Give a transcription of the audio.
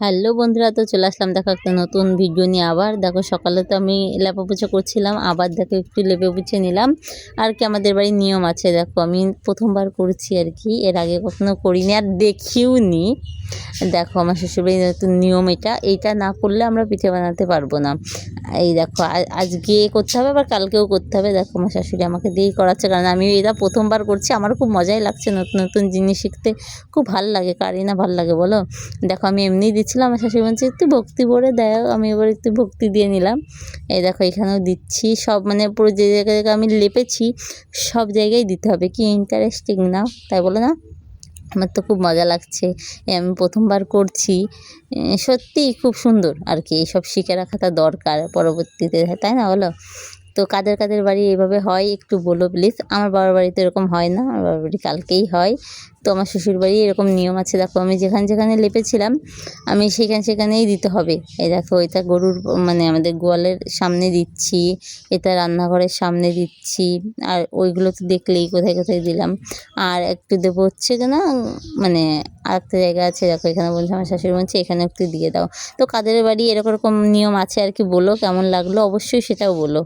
Hello বন্ধুরা, তো চলে আসলাম দেখো একটা নতুন ভিডিও নিয়ে। আবার দেখো সকালে তো আমি লেপা পোছা করছিলাম, আবার দেখো একটু লেপে পুছে নিলাম। আর কি আমাদের বাড়ির নিয়ম আছে, দেখো আমি প্রথমবার করছি আর কি, এর আগে কখনো করিনি আর দেখিও নি। দেখো আমার শ্বশুরবাড়ির নতুন নিয়ম এইটা না করলে আমরা পিঠে বানাতে পারবো না। এই দেখো আজকে করতে হবে, আবার কালকেও করতে হবে। দেখো আমার শাশুড়ি আমাকে দিয়েই করাচ্ছে, কারণ আমি এটা প্রথমবার করছি। আমারও খুব মজাই লাগছে, নতুন নতুন জিনিস শিখতে খুব ভালো লাগে, কারই না ভালো লাগে বলো। দেখো আমি এমনিই দিচ্ছিলাম, আমার শাশুড়ি বলছে একটু ভক্তি ভরে দেয়, আমি এবার একটু ভক্তি দিয়ে নিলাম। এই দেখো এখানেও দিচ্ছি, সব মানে পুরো যে জায়গায় আমি লেপেছি সব জায়গায় দিতে হবে। কি ইন্টারেস্টিং না, তাই বলো না? আমার তো খুব মজা লাগছে, আমি প্রথমবার করছি। সত্যিই খুব সুন্দর আর কি, এইসব শিখে রাখাটা দরকার পরবর্তীতে, তাই না বলো? তো কাদের কাদের বাড়ি এভাবে হয় একটু বলো প্লিজ। আমার বাবার বাড়িতে এরকম হয় না, আমার বাবার বাড়ি কালকেই হয়। তো আমার শ্বশুর বাড়ি এরকম নিয়ম আছে। দেখো আমি যেখানে যেখানে লেপেছিলাম আমি সেখানেই দিতে হবে। এই দেখো এটা গরুর মানে আমাদের গোয়ালের সামনে দিচ্ছি, এটা রান্নাঘরের সামনে দিচ্ছি, আর ওইগুলো তো দেখলেই কোথায় কোথায় দিলাম। আর একটু দেবো হচ্ছে কিনা মানে আরেকটা জায়গা আছে, দেখো এখানে বলছে আমার শাশুড়ি বলছে এখানে একটু দিয়ে দাও। তো কাদের বাড়ি এরকম নিয়ম আছে আর কি, বলো কেমন লাগলো অবশ্যই সেটাও বলো।